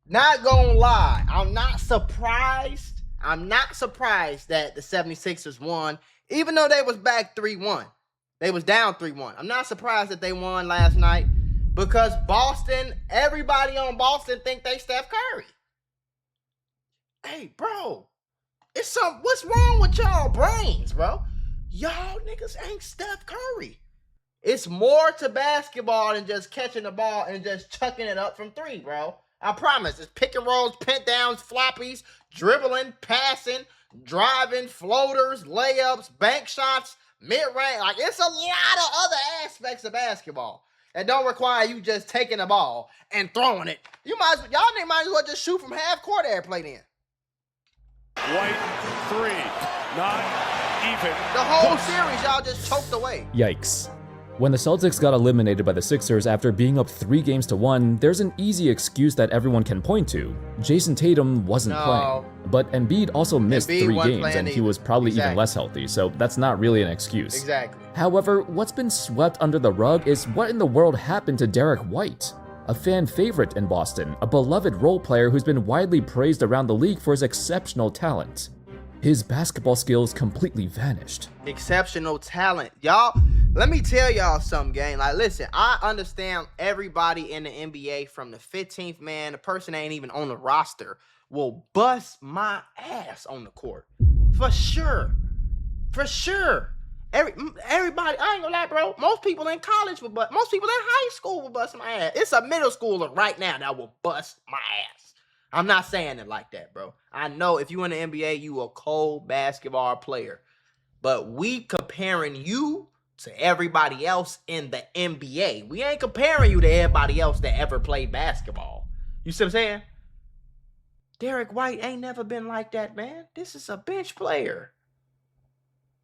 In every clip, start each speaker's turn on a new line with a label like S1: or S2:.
S1: not gonna lie, I'm not surprised. I'm not surprised that the 76ers won, even though they was back 3-1. They was down 3-1. I'm not surprised that they won last night because Boston, everybody on Boston think they Steph Curry. Hey, bro, what's wrong with y'all brains, bro? Y'all niggas ain't Steph Curry. It's more to basketball than just catching the ball and just chucking it up from three, bro. I promise. It's pick and rolls, pent downs, floppies, dribbling, passing, driving, floaters, layups, bank shots, mid-range. Like, it's a lot of other aspects of basketball that don't require you just taking the ball and throwing it. Y'all might as well just shoot from half court airplay then.
S2: White three, not even.
S1: The whole series, y'all just choked away.
S3: Yikes. When the Celtics got eliminated by the Sixers after being up 3-1, there's an easy excuse that everyone can point to. Jason Tatum wasn't playing, but Embiid also missed 3 games and he was probably even less healthy, so that's not really an excuse.
S1: Exactly.
S3: However, what's been swept under the rug is what in the world happened to Derrick White, a fan favorite in Boston, a beloved role player who's been widely praised around the league for his exceptional talent. His basketball skills completely vanished.
S1: Exceptional talent. Y'all, let me tell y'all something, gang. Like, listen, I understand everybody in the NBA from the 15th man, the person that ain't even on the roster, will bust my ass on the court. For sure. For sure. Everybody, I ain't gonna lie, bro. Most people in college will bust. Most people in high school will bust my ass. It's a middle schooler right now that will bust my ass. I'm not saying it like that, bro. I know if you in the NBA, you a cold basketball player. But we comparing you to everybody else in the NBA. We ain't comparing you to everybody else that ever played basketball. You see what I'm saying? Derrick White ain't never been like that, man. This is a bench player.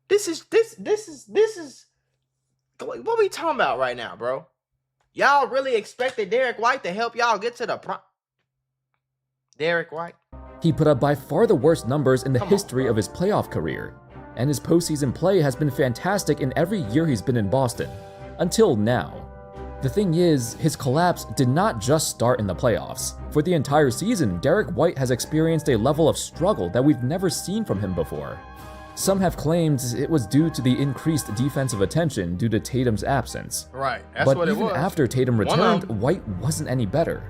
S1: This is what we talking about right now, bro? Y'all really expected Derrick White to help y'all get to the Derrick White?
S3: He put up by far the worst numbers in the history of his playoff career, and his postseason play has been fantastic in every year he's been in Boston, until now. The thing is, his collapse did not just start in the playoffs. For the entire season, Derrick White has experienced a level of struggle that we've never seen from him before. Some have claimed it was due to the increased defensive attention due to Tatum's absence.
S1: Right, that's
S3: but
S1: what it was.
S3: Even after Tatum returned, White wasn't any better.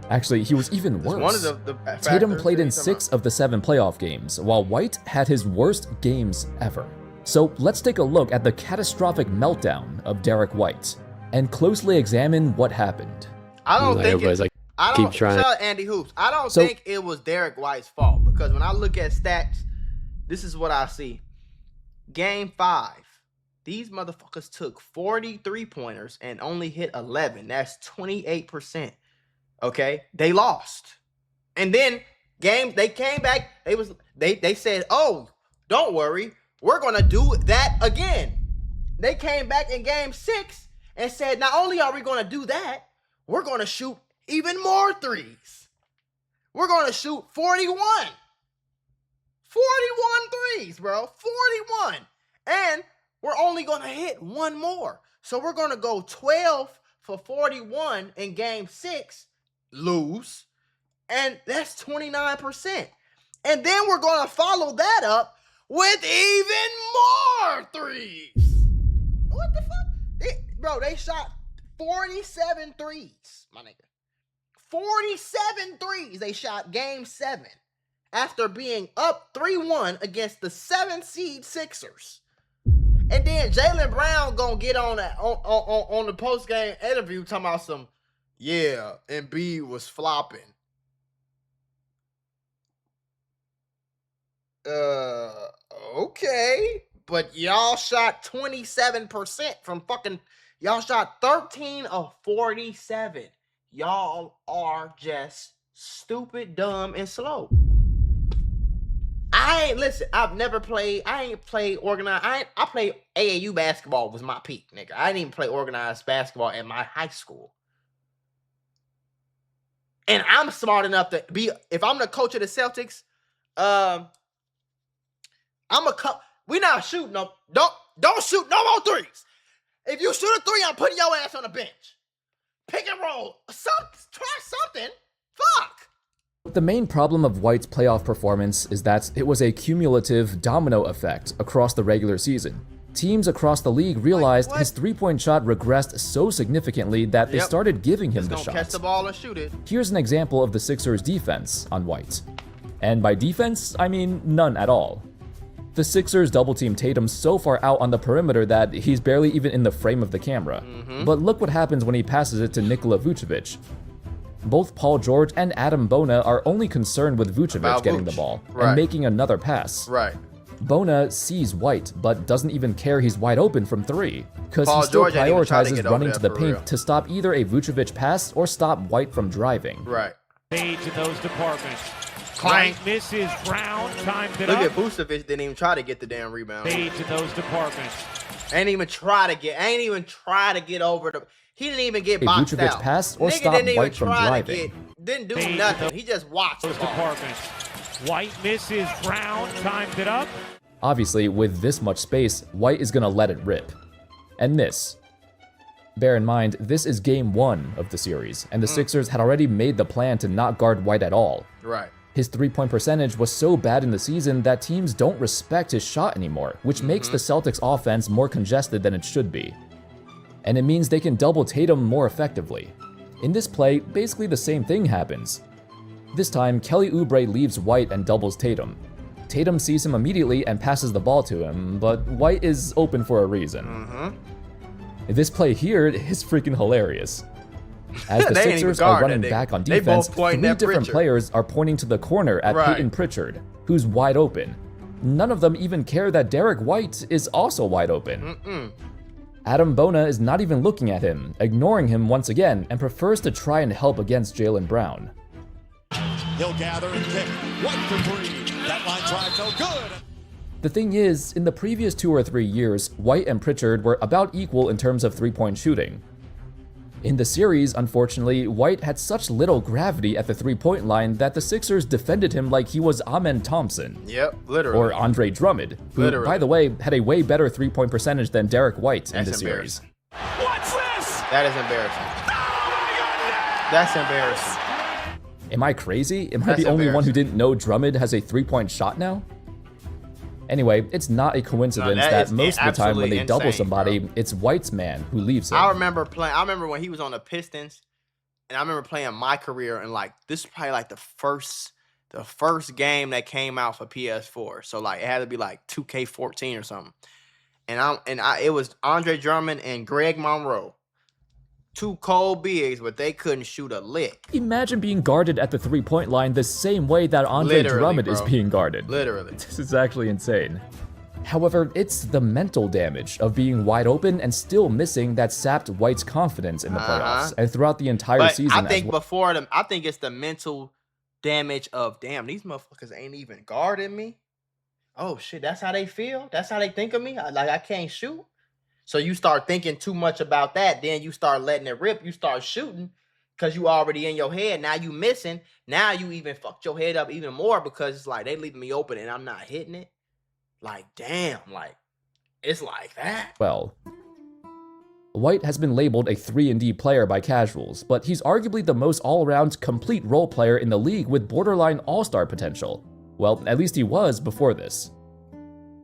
S3: Actually, he was even worse.
S1: One of the
S3: Tatum played in 6 of the 7 playoff games, while White had his worst games ever. So let's take a look at the catastrophic meltdown of Derrick White and closely examine what happened.
S1: I don't think
S4: everybody's like, keep trying.
S1: Andy Hoops. I don't think it was Derrick White's fault because when I look at stats, this is what I see. Game 5, these motherfuckers took 43 pointers and only hit 11. That's 28%. Okay, they lost, and then they came back. They said, "Oh, don't worry, we're gonna do that again." They came back in game 6 and said, "Not only are we gonna do that, we're gonna shoot even more threes. We're gonna shoot 41 threes, bro, 41, and we're only gonna hit one more. So we're gonna go 12 for 41 in game 6." Lose, and that's 29%. And then we're going to follow that up with even more threes. What the fuck? They shot 47 threes, my nigga. 47 threes they shot game 7 after being up 3-1 against the 7th seed Sixers. And then Jaylen Brown going to get on the post-game interview talking about some, yeah, Embiid was flopping. Okay. But y'all shot 27% from fucking... Y'all shot 13 of 47. Y'all are just stupid, dumb, and slow. I ain't played organized. I played AAU basketball was my peak, nigga. I didn't even play organized basketball at my high school. And I'm smart enough to be, if I'm the coach of the Celtics, we not shooting no, don't shoot no more threes. If you shoot a 3, I'm putting your ass on the bench. Pick and roll. Try something. Fuck.
S3: The main problem of White's playoff performance is that it was a cumulative domino effect across the regular season. Teams across the league realized his three-point shot regressed so significantly that they started giving him the shot.
S1: Catch the ball and shoot it.
S3: Here's an example of the Sixers' defense on White. And by defense, I mean none at all. The Sixers double-team Tatum so far out on the perimeter that he's barely even in the frame of the camera. But look what happens when he passes it to Nikola Vucevic. Both Paul George and Adam Bona are only concerned with Vucevic getting the ball and making another pass. Bona sees White, but doesn't even care he's wide open from three, because he still prioritizes running to the paint to stop either a Vucevic pass or stop White from driving.
S2: Page in those departments.
S1: Clank.
S2: White misses. Brown timed it
S1: Look
S2: up.
S1: at Vucevic didn't even try to get the damn rebound.
S2: Page in those departments.
S1: Ain't even try to get over the. He didn't even get boxed
S3: Vucevic
S1: out.
S3: pass or
S1: Nigga
S3: stop
S1: didn't even
S3: White from
S1: try
S3: driving.
S1: Didn't do nothing. He just watched the
S2: Those
S1: ball.
S2: departments. White misses. Brown timed it up.
S3: Obviously, with this much space, White is gonna let it rip. And this. Bear in mind, this is game 1 of the series, and the Sixers had already made the plan to not guard White at all. His three-point percentage was so bad in the season that teams don't respect his shot anymore, which makes the Celtics offense more congested than it should be. And it means they can double Tatum more effectively. In this play, basically the same thing happens. This time, Kelly Oubre leaves White and doubles Tatum. Tatum sees him immediately and passes the ball to him, but White is open for a reason. This play here is freaking hilarious. As the Sixers are running back on defense, 3 different players are pointing to the corner at Peyton Pritchard, who's wide open. None of them even care that Derrick White is also wide open. Adam Bona is not even looking at him, ignoring him once again, and prefers to try and help against Jaylen Brown.
S4: He'll gather and kick. 1 for 3. That line drive no good.
S3: The thing is, in the previous 2 or 3 years, White and Pritchard were about equal in terms of three-point shooting. In the series, unfortunately, White had such little gravity at the three-point line that the Sixers defended him like he was Amen Thompson.
S1: Literally.
S3: Or Andre Drummond, who, by the way, had a way better three-point percentage than Derrick White in the series.
S2: What's this?
S1: That is embarrassing. That's embarrassing.
S3: Am I crazy? Am I the only one who didn't know Drummond has a three-point shot now? Anyway, it's not a coincidence that most of the time when they double somebody, it's White's man who leaves him.
S1: I remember when he was on the Pistons, and I remember playing my career, and like this is probably like the first game that came out for PS4. So like it had to be like 2K14 or something. And it was Andre Drummond and Greg Monroe. 2 cold bigs, but they couldn't shoot a lick.
S3: Imagine being guarded at the three-point line the same way that Andre Drummond is being guarded.
S1: Literally.
S3: This is actually insane. However, it's the mental damage of being wide open and still missing that sapped White's confidence in the playoffs and throughout the entire season.
S1: I think I think it's the mental damage of, damn, these motherfuckers ain't even guarding me. Oh shit, that's how they feel? That's how they think of me? Like I can't shoot? So you start thinking too much about that, then you start letting it rip, you start shooting because you already in your head. Now you missing. Now you even fucked your head up even more because it's like they leaving me open and I'm not hitting it. Like, damn, like, it's like that.
S3: Well, White has been labeled a 3-and-D player by casuals, but he's arguably the most all-around complete role player in the league with borderline all-star potential. Well, at least he was before this.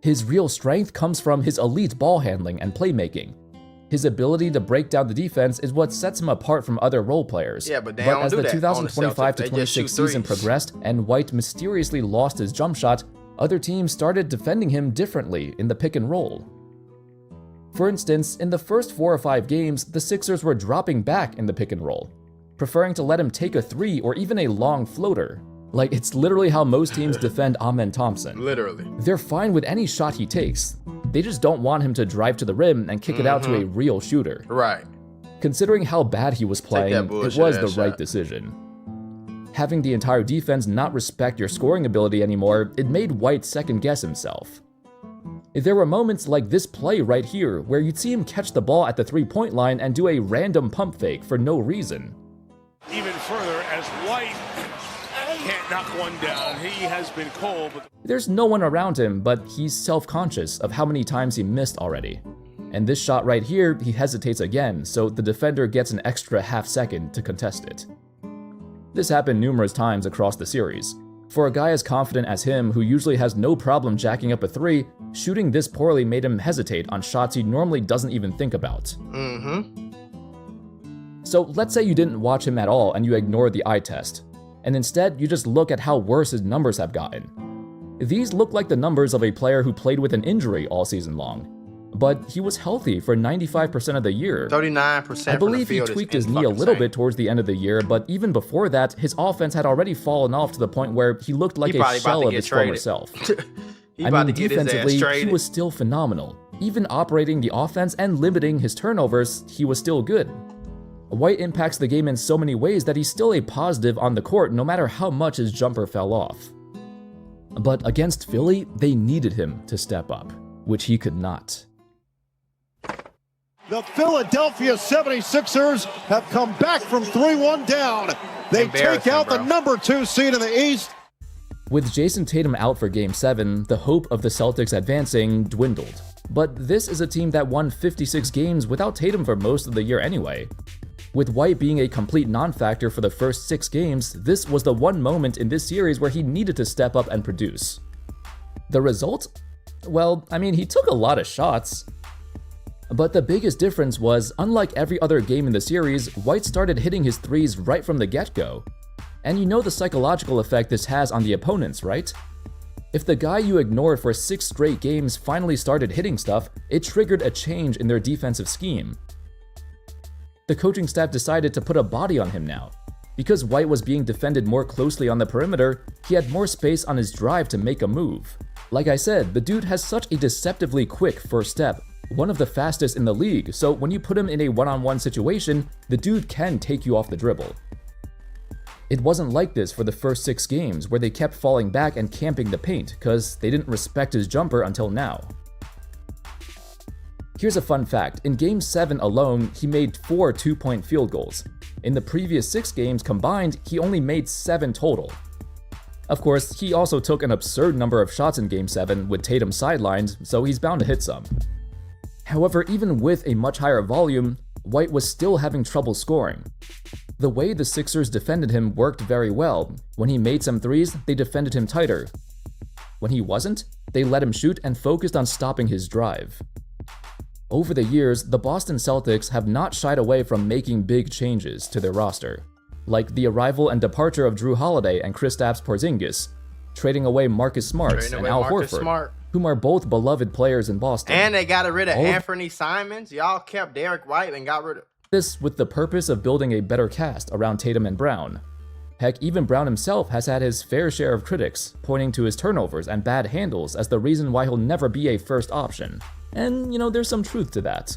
S3: His real strength comes from his elite ball handling and playmaking. His ability to break down the defense is what sets him apart from other role players.
S1: Yeah, but as
S3: the 2025-26 season progressed and White mysteriously lost his jump shot, other teams started defending him differently in the pick and roll. For instance, in the first 4 or 5 games, the Sixers were dropping back in the pick and roll, preferring to let him take a 3 or even a long floater. Like, it's literally how most teams defend Amen Thompson.
S1: Literally.
S3: They're fine with any shot he takes. They just don't want him to drive to the rim and kick it out to a real shooter.
S1: Right.
S3: Considering how bad he was playing, it was the right decision. Having the entire defense not respect your scoring ability anymore, it made White second-guess himself. There were moments like this play right here, where you'd see him catch the ball at the three-point line and do a random pump fake for no reason.
S2: Even further, as White can't knock one down. He has been cold. But
S3: there's no one around him, but he's self-conscious of how many times he missed already. And this shot right here, he hesitates again, so the defender gets an extra half second to contest it. This happened numerous times across the series. For a guy as confident as him, who usually has no problem jacking up a 3, shooting this poorly made him hesitate on shots he normally doesn't even think about. So let's say you didn't watch him at all and you ignored the eye test, and instead you just look at how worse his numbers have gotten. These look like the numbers of a player who played with an injury all season long, but he was healthy for 95% of the year.
S1: 39%.
S3: I believe he tweaked his knee a little bit towards the end of the year, but even before that, his offense had already fallen off to the point where he looked like a shell of his former self. Defensively, he was still phenomenal. Even operating the offense and limiting his turnovers, he was still good. White impacts the game in so many ways that he's still a positive on the court no matter how much his jumper fell off. But against Philly, they needed him to step up, which he could not.
S5: The Philadelphia 76ers have come back from 3-1 down. They take out the number 2 seed in the East.
S3: With Jason Tatum out for Game 7, the hope of the Celtics advancing dwindled. But this is a team that won 56 games without Tatum for most of the year anyway. With White being a complete non-factor for the first 6 games, this was the one moment in this series where he needed to step up and produce. The result? Well, I mean, he took a lot of shots. But the biggest difference was, unlike every other game in the series, White started hitting his threes right from the get-go. And you know the psychological effect this has on the opponents, right? If the guy you ignored for 6 straight games finally started hitting stuff, it triggered a change in their defensive scheme. The coaching staff decided to put a body on him now. Because White was being defended more closely on the perimeter, he had more space on his drive to make a move. Like I said, the dude has such a deceptively quick first step, one of the fastest in the league, so when you put him in a one-on-one situation, the dude can take you off the dribble. It wasn't like this for the first 6 games, where they kept falling back and camping the paint, cause they didn't respect his jumper until now. Here's a fun fact, in Game 7 alone, he made 4 2-point field goals. In the previous 6 games combined, he only made 7 total. Of course, he also took an absurd number of shots in Game 7 with Tatum sidelined, so he's bound to hit some. However, even with a much higher volume, White was still having trouble scoring. The way the Sixers defended him worked very well. When he made some threes, they defended him tighter. When he wasn't, they let him shoot and focused on stopping his drive. Over the years, the Boston Celtics have not shied away from making big changes to their roster, like the arrival and departure of Drew Holiday and Kristaps Porzingis, trading away Marcus Smart and Al Horford, whom are both beloved players in Boston.
S1: And they got rid of Anthony Simons. Y'all kept Derrick White and got rid of...
S3: This with the purpose of building a better cast around Tatum and Brown. Heck, even Brown himself has had his fair share of critics, pointing to his turnovers and bad handles as the reason why he'll never be a first option. And, you know, there's some truth to that.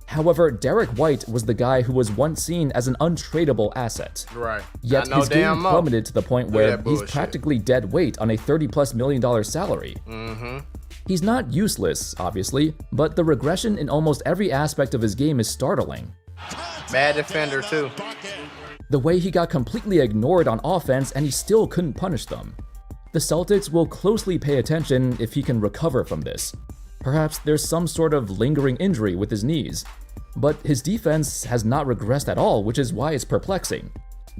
S3: However, Derrick White was the guy who was once seen as an untradeable asset.
S1: Right.
S3: Yet his game plummeted to the point where he's practically dead weight on a $30+ million salary. He's not useless, obviously, but the regression in almost every aspect of his game is startling.
S1: Bad defender, too.
S3: The way he got completely ignored on offense and he still couldn't punish them. The Celtics will closely pay attention if he can recover from this. Perhaps there's some sort of lingering injury with his knees. But his defense has not regressed at all, which is why it's perplexing.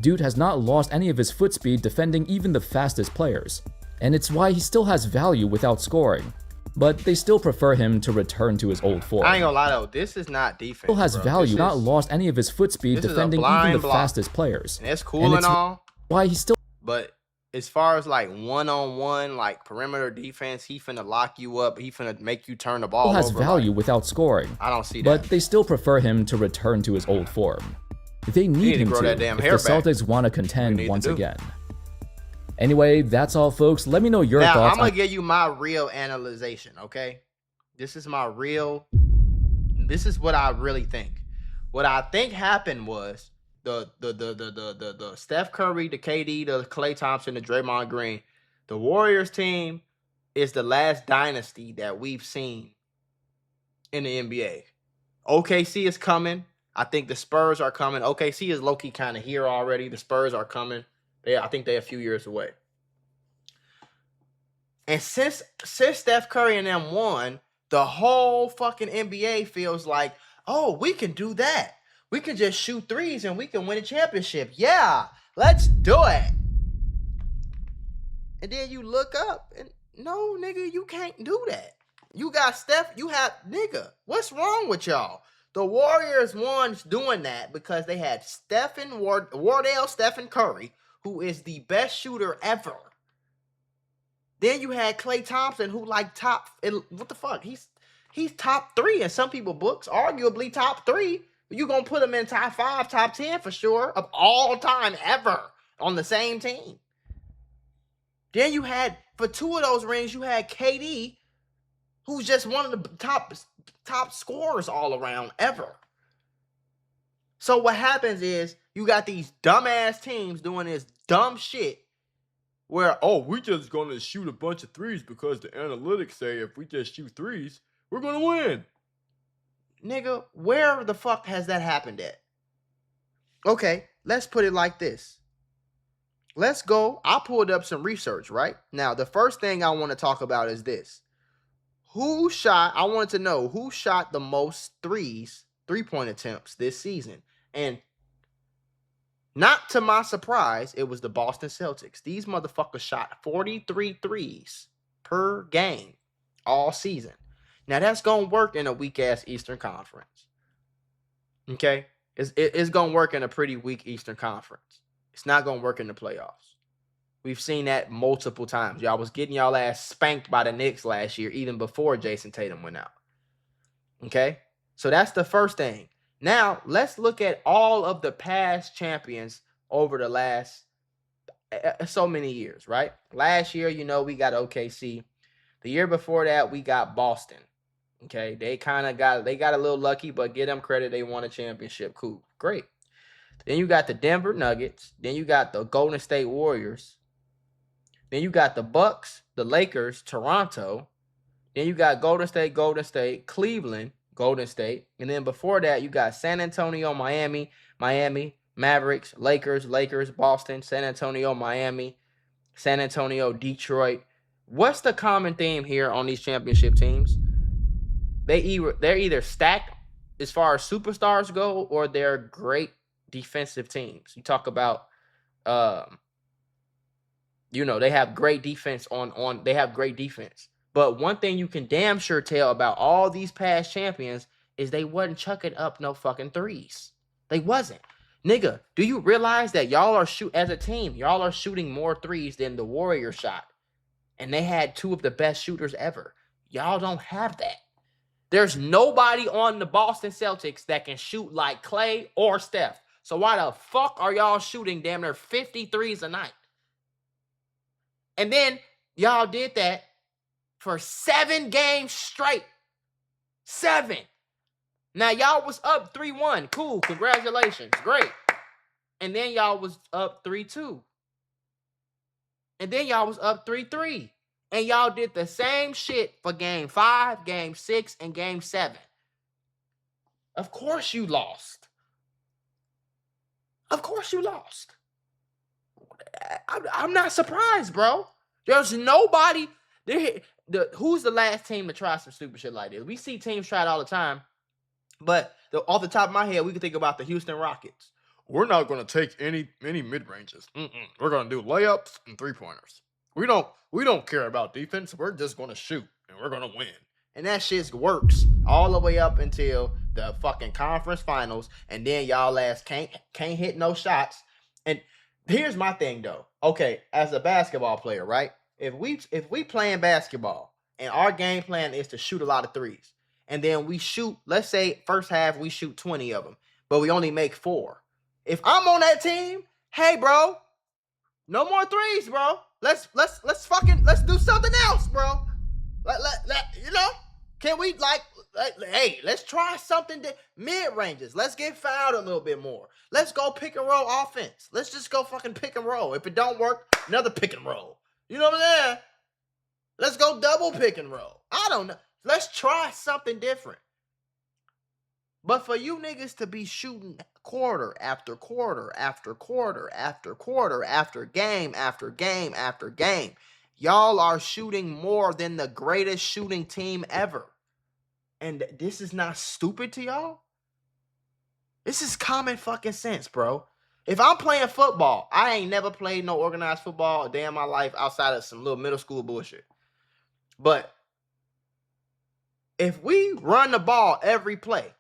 S3: Dude has not lost any of his foot speed defending even the fastest players. And it's why he still has value without scoring. But they still prefer him to return to his old form.
S1: I ain't gonna lie though, this is not defense.
S3: Still has value, not lost any of his foot speed defending even the fastest players.
S1: And it's cool and all.
S3: Why he still...
S1: But as far as like one-on-one, like perimeter defense, he finna lock you up. He finna make you turn the ball over.
S3: Has value without scoring.
S1: I don't see that.
S3: But they still prefer him to return to his old form. They need him to if the Celtics want to contend once again. Anyway, that's all, folks. Let me know your thoughts.
S1: Now, I'm going to give you my real analyzation, okay? This is what I really think. What I think happened was the Steph Curry, the KD, the Klay Thompson, the Draymond Green, the Warriors team is the last dynasty that we've seen in the NBA. OKC is coming. I think the Spurs are coming. OKC is low-key kind of here already. The Spurs are coming. I think they're a few years away. And since Steph Curry and them won, the whole fucking NBA feels like, oh, we can do that. We can just shoot threes and we can win a championship. Yeah, Let's do it. And then you look up and no, nigga, you can't do that. You got Steph, you have, nigga, what's wrong with y'all? The Warriors won doing that because they had Wardell Stephen Curry, who is the best shooter ever. Then you had Klay Thompson, who like top, what the fuck? He's top 3 in some people's books, arguably top 3. You gonna put him in top 5, top 10 for sure of all time ever on the same team. Then you had, for 2 of those rings, you had KD, who's just one of the top scorers all around ever. So what happens is you got these dumbass teams doing this dumb shit where, oh, we just gonna shoot a bunch of threes because the analytics say if we just shoot threes, we're gonna win. Nigga, where the fuck has that happened at? Okay, let's put it like this. Let's go. I pulled up some research, right? Now, the first thing I want to talk about is this. I wanted to know who shot the most three-point attempts this season. And not to my surprise, it was the Boston Celtics. These motherfuckers shot 43 threes per game all season. Now, that's going to work in a weak-ass Eastern Conference. Okay? It's going to work in a pretty weak Eastern Conference. It's not going to work in the playoffs. We've seen that multiple times. Y'all was getting y'all ass spanked by the Knicks last year, even before Jason Tatum went out. Okay? So that's the first thing. Now, let's look at all of the past champions over the last so many years, right? Last year, we got OKC. The year before that, we got Boston. Okay? They got a little lucky, but give them credit. They won a championship. Cool. Great. Then you got the Denver Nuggets. Then you got the Golden State Warriors. Then you got the Bucks, the Lakers, Toronto. Then you got Golden State, Cleveland, Golden State. And then before that, you got San Antonio, Miami, Mavericks, Lakers, Boston, San Antonio, Miami, San Antonio, Detroit. What's the common theme here on these championship teams? They're either stacked as far as superstars go, or they're great defensive teams. You talk about, they have great defense they have great defense. But one thing you can damn sure tell about all these past champions is they wasn't chucking up no fucking threes. They wasn't. Nigga, do you realize that as a team, y'all are shooting more threes than the Warriors shot? And they had 2 of the best shooters ever. Y'all don't have that. There's nobody on the Boston Celtics that can shoot like Klay or Steph. So why the fuck are y'all shooting damn near 50 threes a night? And then y'all did that for 7 games straight. 7. Now y'all was up 3-1. Cool. Congratulations. Great. And then y'all was up 3-2. And then y'all was up 3-3. And y'all did the same shit for game 5, game 6, and game 7. Of course you lost. Of course you lost. I'm not surprised, bro. There's nobody. Who's the last team to try some stupid shit like this? We see teams try it all the time. But off the top of my head, we can think about the Houston Rockets. We're not going to take any mid-ranges. We're going to do layups and three-pointers. We don't care about defense. We're just going to shoot, and we're going to win. And that shit works all the way up until the fucking conference finals, and then y'all ass can't hit no shots. And here's my thing though. Okay, as a basketball player, right? If we playing basketball and our game plan is to shoot a lot of threes, and then we shoot, let's say first half we shoot 20 of them, but we only make 4. If I'm on that team, hey bro, no more threes, bro. Let's do something else, bro. Can we hey, let's try something mid-ranges. Let's get fouled a little bit more. Let's go pick and roll offense. Let's just go fucking pick and roll. If it don't work, another pick and roll. You know what I'm saying? Let's go double pick and roll. I don't know. Let's try something different. But for you niggas to be shooting quarter after quarter after quarter after quarter after game after game after game, y'all are shooting more than the greatest shooting team ever. And this is not stupid to y'all? This is common fucking sense, bro. If I'm playing football, I ain't never played no organized football a day in my life outside of some little middle school bullshit. But if we run the ball every play,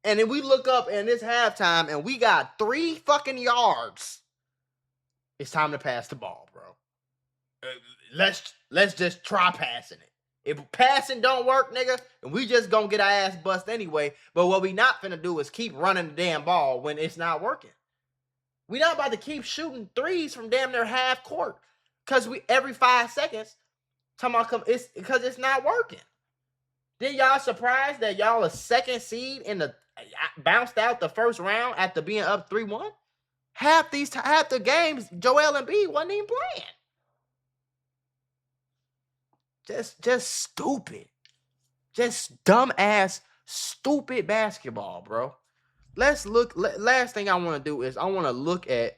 S1: and then we look up and it's halftime and we got 3 fucking yards, it's time to pass the ball, bro. Let's just try passing it. If passing don't work, nigga, and we just gonna get our ass bust anyway. But what we not finna do is keep running the damn ball when it's not working. We not about to keep shooting threes from damn near half court. Cause we every 5 seconds, it's because it's not working. Then y'all surprised that y'all a second seed in the bounced out the first round after being up 3-1? Half the games, Joel Embiid wasn't even playing. Just stupid. Just dumbass, stupid basketball, bro. Let's look. Last thing I want to do is I want to look at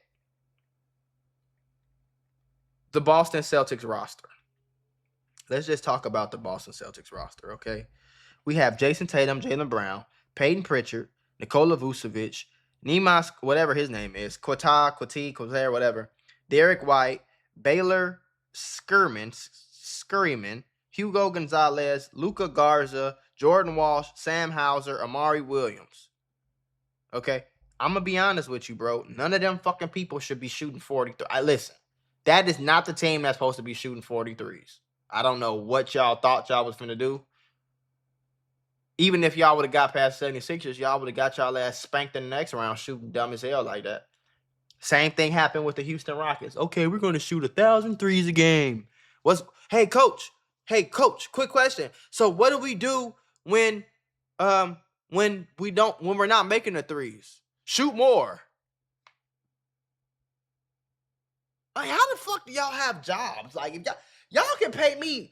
S1: the Boston Celtics roster. Let's just talk about the Boston Celtics roster, okay? We have Jason Tatum, Jaylen Brown, Peyton Pritchard, Nikola Vucevic, Nemas, whatever his name is, Quater, whatever, Derrick White, Baylor Scurryman, Hugo Gonzalez, Luka Garza, Jordan Walsh, Sam Hauser, Amari Williams. Okay? I'm going to be honest with you, bro. None of them fucking people should be shooting 43. Listen, that is not the team that's supposed to be shooting 43s. I don't know what y'all thought y'all was finna do. Even if y'all would have got past 76ers, y'all would have got y'all ass spanked in the next round shooting dumb as hell like that. Same thing happened with the Houston Rockets. Okay, we're going to shoot 1,000 threes a game. Hey, coach, quick question. So what do we do when we're not making the threes? Shoot more. Like, how the fuck do y'all have jobs? Like, if y'all can pay me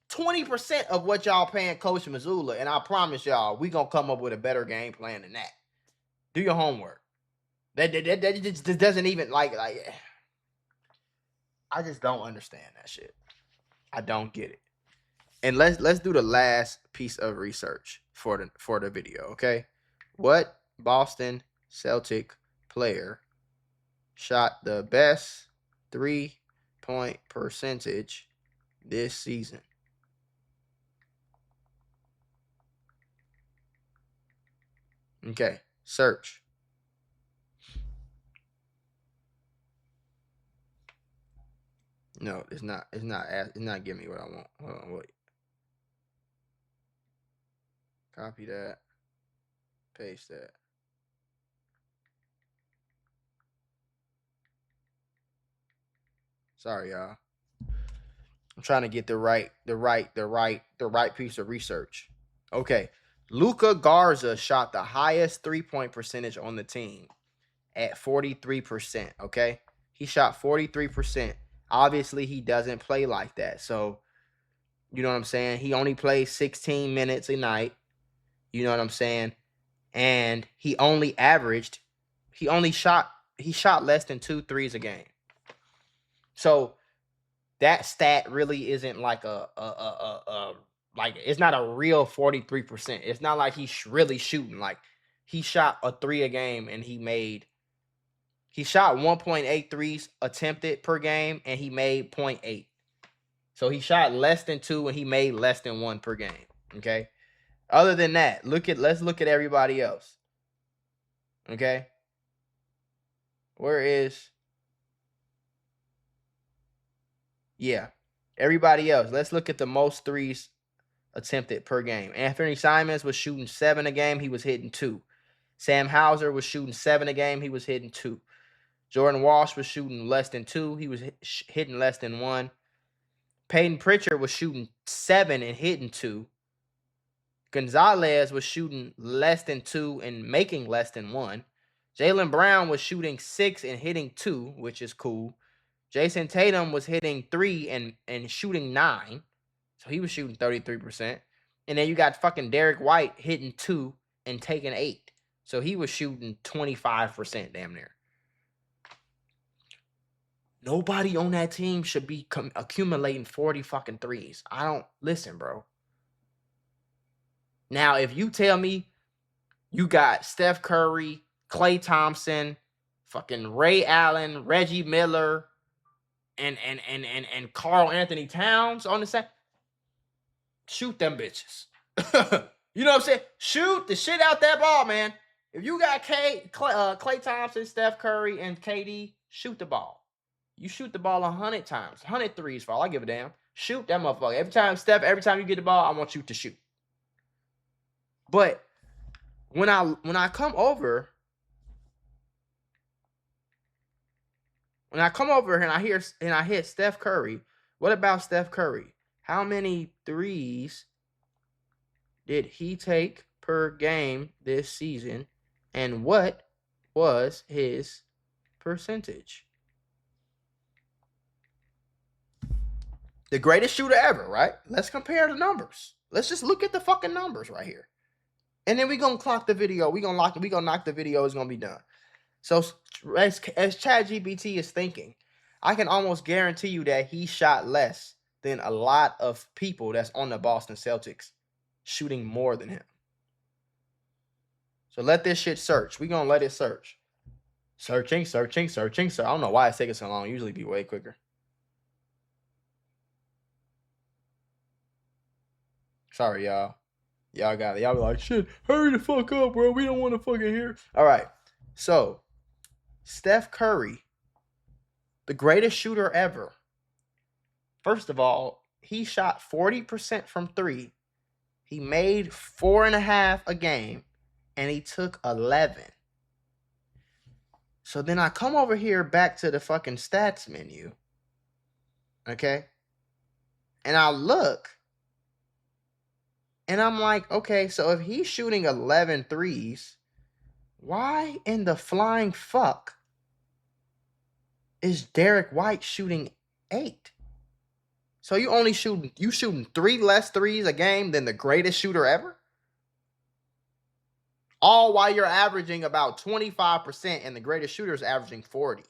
S1: 20% of what y'all paying Coach Missoula, and I promise y'all, we gonna come up with a better game plan than that. Do your homework. That just doesn't even like. I just don't understand that shit. I don't get it. And let's do the last piece of research for the video, okay? What Boston Celtic player shot the best 3-point percentage this season? Okay, search. No, it's not giving me what I want. Hold on, wait. Copy that. Paste that. Sorry, y'all. I'm trying to get the right piece of research. Okay. Luka Garza shot the highest 3-point percentage on the team at 43%, okay? He shot 43%. Obviously, he doesn't play like that. So, you know what I'm saying? He only plays 16 minutes a night. You know what I'm saying? And he shot less than 2 threes a game. So, that stat really isn't like like it's not a real 43%. It's not like he's really shooting. Like, he shot a 3 a game and he shot 1.8 threes attempted per game and he made 0.8. So he shot less than 2 and he made less than 1 per game. Okay. Other than that, let's look at everybody else. Okay. Everybody else. Let's look at the most threes attempted per game. Anthony Simons was shooting 7 a game. He was hitting 2. Sam Hauser was shooting 7 a game. He was hitting 2. Jordan Walsh was shooting less than 2. He was hitting less than 1. Peyton Pritchard was shooting 7 and hitting 2. Gonzalez was shooting less than 2 and making less than 1. Jaylen Brown was shooting 6 and hitting 2, which is cool. Jason Tatum was hitting 3 and shooting 9. So he was shooting 33%. And then you got fucking Derrick White hitting 2 and taking 8. So he was shooting 25% damn near. Nobody on that team should be accumulating 40 fucking threes. Listen, bro. Now, if you tell me you got Steph Curry, Klay Thompson, fucking Ray Allen, Reggie Miller, and Karl Anthony Towns on the side. Shoot them bitches. You know what I'm saying? Shoot the shit out that ball, man. If you got Klay Thompson, Steph Curry, and KD, shoot the ball. You shoot the ball 100 times. 100 threes for all I give a damn. Shoot that motherfucker. Every time you get the ball, I want you to shoot. But when I come over and I hit Steph Curry, what about Steph Curry? How many threes did he take per game this season? And what was his percentage? The greatest shooter ever, right? Let's compare the numbers. Let's just look at the fucking numbers right here. And then we're going to clock the video. We're going to knock the video. It's going to be done. So as ChatGPT is thinking, I can almost guarantee you that he shot less than a lot of people that's on the Boston Celtics shooting more than him. So let this shit search. We're going to let it search. Searching. I don't know why it's taking so long. Usually be way quicker. Sorry, y'all. Y'all got it. Y'all be like, shit, hurry the fuck up, bro. We don't want to fucking hear. All right. So, Steph Curry, the greatest shooter ever. First of all, he shot 40% from three. He made 4.5 a game, and he took 11. So then I come over here back to the fucking stats menu. Okay? And I look. And I'm like, okay, so if he's shooting 11 threes, why in the flying fuck is Derrick White shooting 8? So you shooting 3 less threes a game than the greatest shooter ever? All while you're averaging about 25% and the greatest shooter is averaging 40.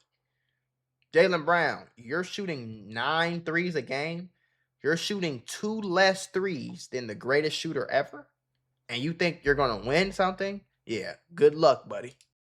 S1: Jaylen Brown, you're shooting 9 threes a game. You're shooting 2 less threes than the greatest shooter ever? And you think you're going to win something? Yeah, good luck, buddy.